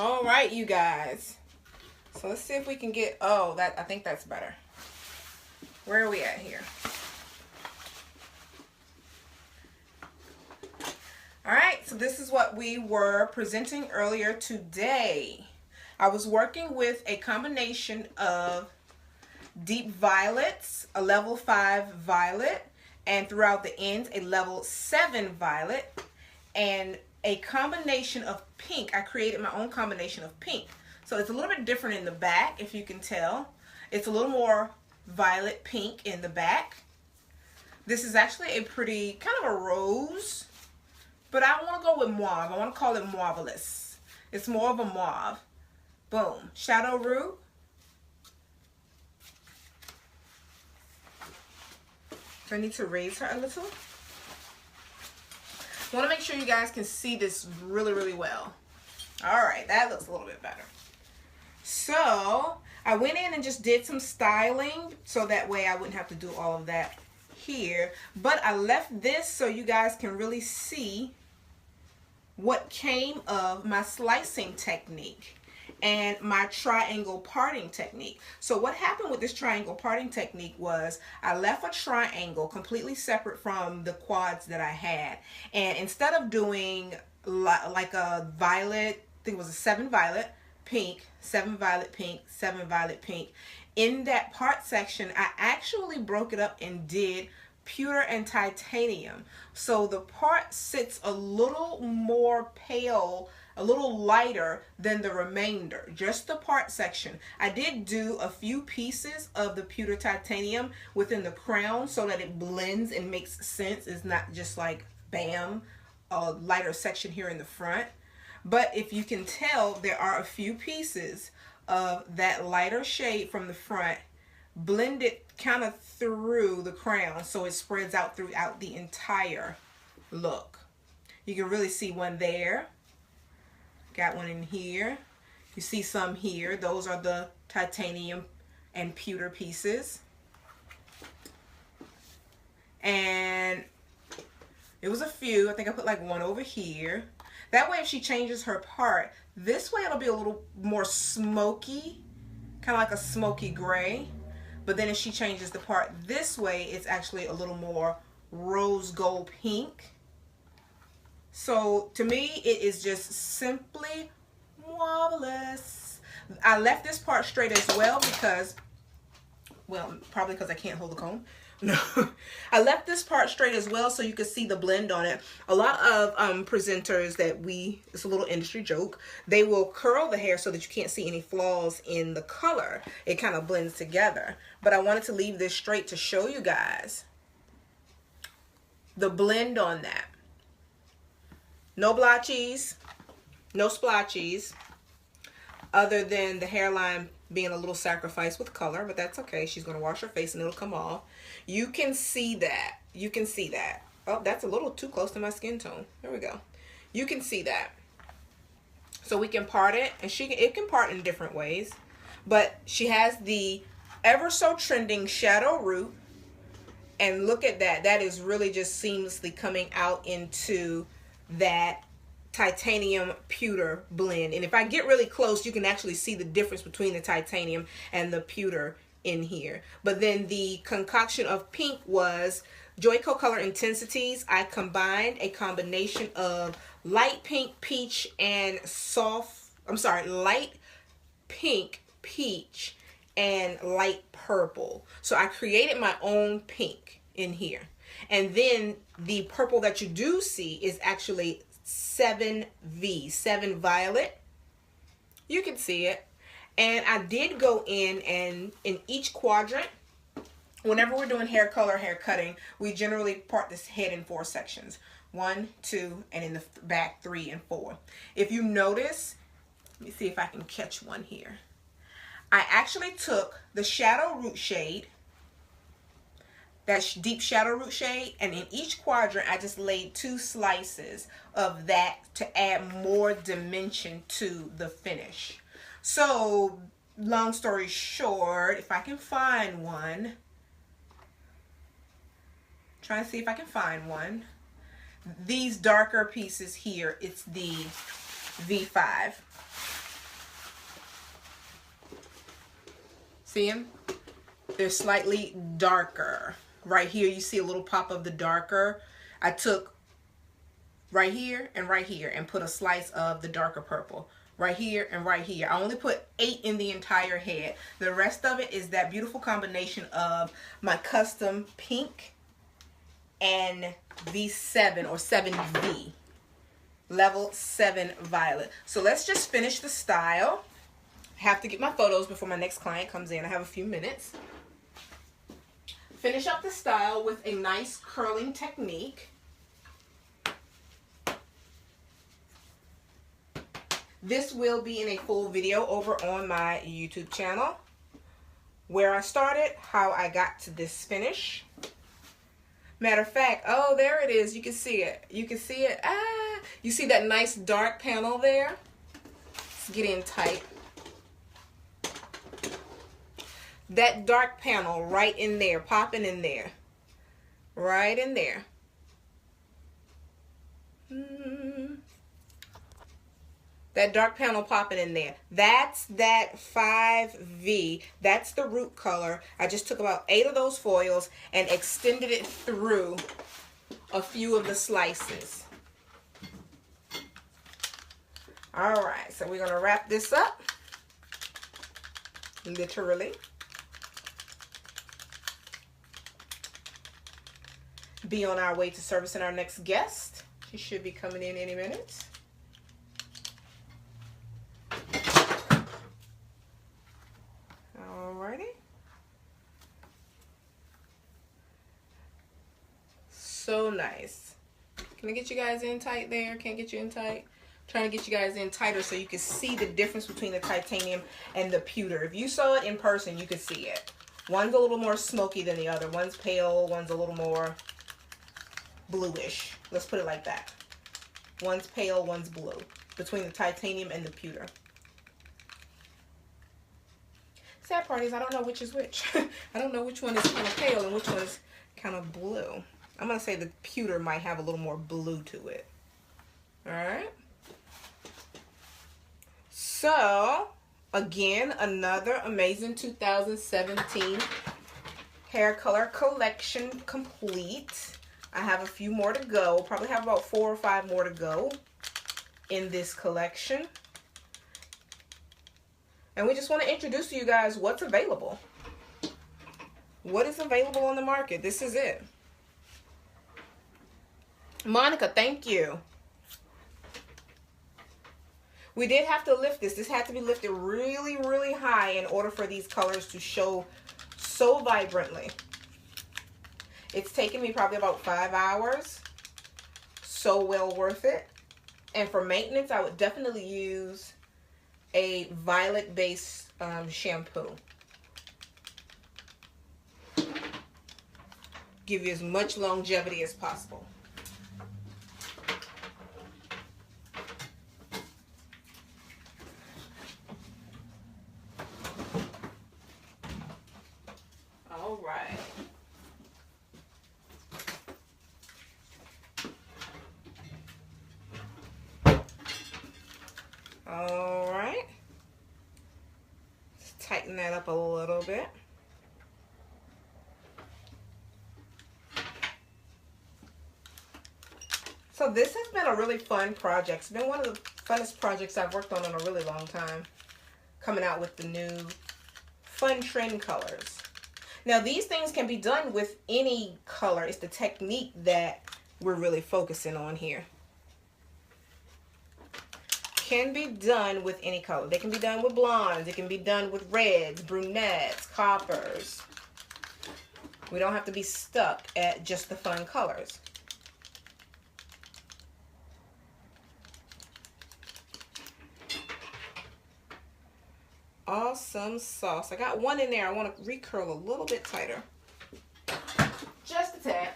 All right, you guys. So let's see if we can get, oh, that, I think that's better. Where are we at here? All right, so this is what we were presenting earlier today. I was working with a combination of deep violets, a level 5 violet, and throughout the ends, a level 7 violet, and a combination of pink. I created my own combination of pink. So it's a little bit different in the back, if you can tell. It's a little more violet pink in the back. This is actually a pretty, kind of a rose, but I want to go with mauve. I want to call it mauvelous. It's more of a mauve. Boom. Shadow root. So I need to raise her a little. I want to make sure you guys can see this really, really well. All right, that looks a little bit better. So I went in and just did some styling so that way I wouldn't have to do all of that here. But I left this so you guys can really see what came of my slicing technique and my triangle parting technique. So what happened with this triangle parting technique was I left a triangle completely separate from the quads that I had. And instead of doing like a violet, I think it was a 7 violet, pink, 7 violet, pink, 7 violet, pink, in that part section, I actually broke it up and did pewter and titanium. So the part sits a little more pale, a little lighter than the remainder, just the part section. I did do a few pieces of the pewter titanium within the crown so that it blends and makes sense. It's not just like bam, a lighter section here in the front. But if you can tell, there are a few pieces of that lighter shade from the front blended kind of through the crown, so it spreads out throughout the entire look. You can really see one there. Got one in here. You see some here. Those are the titanium and pewter pieces. And it was a few. I think I put like one over here. That way if she changes her part, this way it'll be a little more smoky, kind of like a smoky gray. But then if she changes the part this way, it's actually a little more rose gold pink. So to me, it is just simply marvelous. I left this part straight as well because, well, probably because I can't hold the comb. No, I left this part straight as well so you can see the blend on it. A lot of presenters that it's a little industry joke, they will curl the hair so that you can't see any flaws in the color. It kind of blends together. But I wanted to leave this straight to show you guys the blend on that. No blotchies, no splotchies, other than the hairline being a little sacrificed with color, but that's okay. She's going to wash her face and it'll come off. You can see that. You can see that. Oh, that's a little too close to my skin tone. There we go. You can see that. So we can part it, and it can part in different ways. But she has the ever so trending shadow root, and look at that. That is really just seamlessly coming out into that titanium pewter blend. And if I get really close, you can actually see the difference between the titanium and the pewter in here. But then the concoction of pink was Joico color intensities. I combined a combination of light pink peach and light pink peach and light purple. So I created my own pink in here. And then the purple that you do see is actually 7V, 7 violet. You can see it. And I did go in and in each quadrant, whenever we're doing hair color, hair cutting, we generally part this head in 4 sections. 1, 2, and in the back 3 and 4. If you notice, let me see if I can catch one here. I actually took the shadow root shade, that deep shadow root shade, and in each quadrant I just laid 2 slices of that to add more dimension to the finish. So long story short, if I can find one, trying to see if I can find one. These darker pieces here, it's the V5. See them? They're slightly darker. Right here, you see a little pop of the darker. I took right here and put a slice of the darker purple. Right here and right here. I only put 8 in the entire head. The rest of it is that beautiful combination of my custom pink and V7 or 7V. Level 7 violet. So let's just finish the style. I have to get my photos before my next client comes in. I have a few minutes. Finish up the style with a nice curling technique. This will be in a full video over on my YouTube channel. Where I started, how I got to this finish. Matter of fact, oh, there it is. You can see it. You can see it. Ah, you see that nice dark panel there? Let's get in tight. That dark panel right in there, popping in there. Right in there. That dark panel popping in there. That's that 5V. That's the root color. I just took about 8 of those foils and extended it through a few of the slices. All right, so we're going to wrap this up. Literally. Be on our way to servicing our next guest. She should be coming in any minute. Alrighty. So nice. Can I get you guys in tight there? Can't get you in tight? Trying to get you guys in tighter so you can see the difference between the titanium and the pewter. If you saw it in person, you could see it. One's a little more smoky than the other. One's pale, one's a little more bluish. Let's put it like that. One's pale, one's blue. Between the titanium and the pewter. Sad part is I don't know which is which. I don't know which one is kind of pale and which one is kind of blue. I'm going to say the pewter might have a little more blue to it. Alright. So, again, another amazing 2017 hair color collection complete. I have a few more to go. Probably have about 4 or 5 more to go in this collection. And we just want to introduce to you guys what's available. What is available on the market? This is it. Monica, thank you. We did have to lift this. This had to be lifted really, really high in order for these colors to show so vibrantly. It's taken me probably about 5 hours. So well worth it. And for maintenance, I would definitely use a violet-based shampoo. Give you as much longevity as possible. All right. All right. Let's tighten that up a little bit. So this has been a really fun project. It's been one of the funnest projects I've worked on in a really long time. Coming out with the new fun trend colors. Now these things can be done with any color. It's the technique that we're really focusing on here. Can be done with any color. They can be done with blondes. It can be done with reds, brunettes, coppers. We don't have to be stuck at just the fun colors. Awesome sauce. I got one in there. I want to recurl a little bit tighter. Just a tad.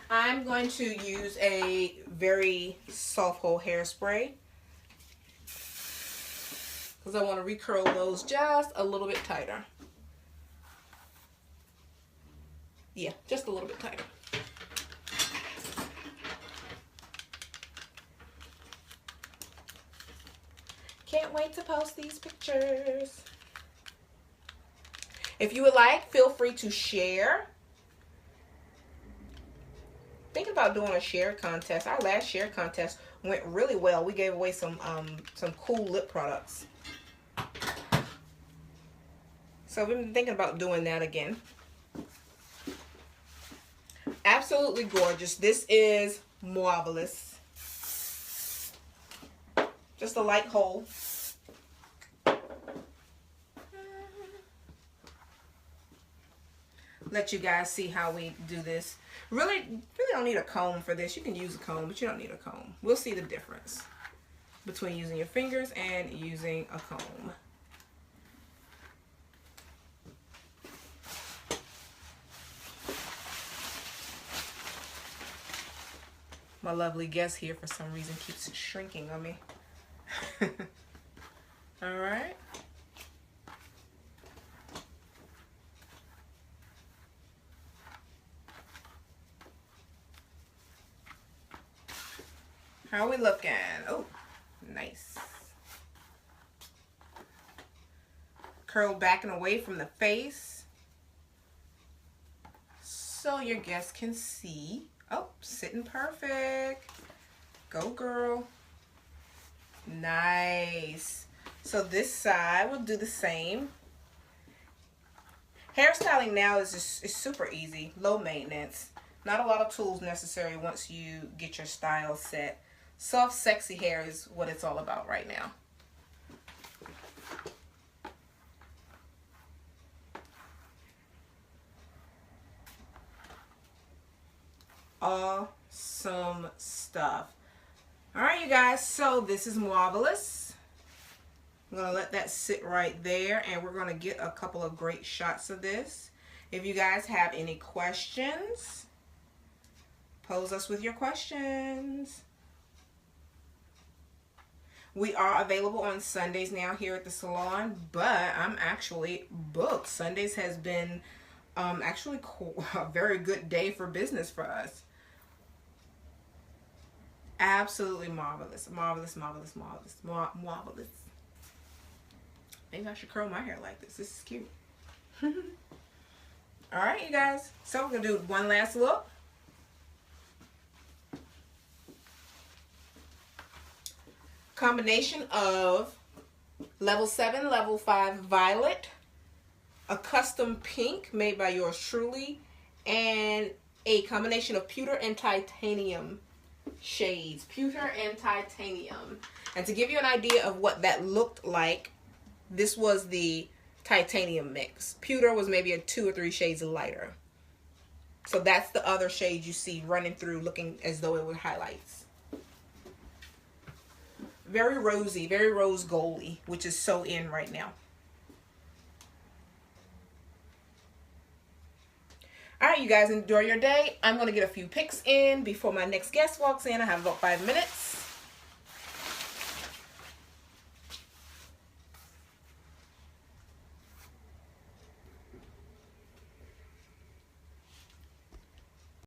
I'm going to use a very soft hold hairspray because I want to recurl those just a little bit tighter. Yeah, just a little bit tighter. wait to post these pictures. If you would like, feel free to share. Thinking about doing a share contest. Our last share contest went really well. We gave away some cool lip products. So we've been thinking about doing that again. Absolutely gorgeous. This is Marvelous. Just a light hole. Let you guys see how we do this. Really don't need a comb for this. You can use a comb, but you don't need a comb. We'll see the difference between using your fingers and using a comb. My lovely guest here for some reason keeps shrinking on me. All right. How are we looking? Oh, nice. Curl back and away from the face so your guests can see. Oh, sitting perfect. Go, girl. Nice. So this side, we'll do the same. Hairstyling now is super easy, low maintenance. Not a lot of tools necessary once you get your style set. Soft, sexy hair is what it's all about right now. Awesome stuff. All right, you guys, so this is Marvelous. I'm gonna let that sit right there, and we're gonna get a couple of great shots of this. If you guys have any questions, pose us with your questions. We are available on Sundays now here at the salon, but I'm actually booked. Sundays has been actually a very good day for business for us. Absolutely marvelous. Marvelous, marvelous, marvelous. Marvelous. Maybe I should curl my hair like this. This is cute. All right, you guys. So we're going to do one last look. Combination of level 7, level 5 violet, a custom pink made by yours truly, and a combination of pewter and titanium shades. Pewter and titanium. And to give you an idea of what that looked like, this was the titanium mix. Pewter was maybe a 2 or 3 shades lighter. So that's the other shade you see running through looking as though it were highlights. Very rosy, very rose goldy, which is so in right now. All right, you guys, enjoy your day. I'm going to get a few pics in before my next guest walks in. I have about 5 minutes.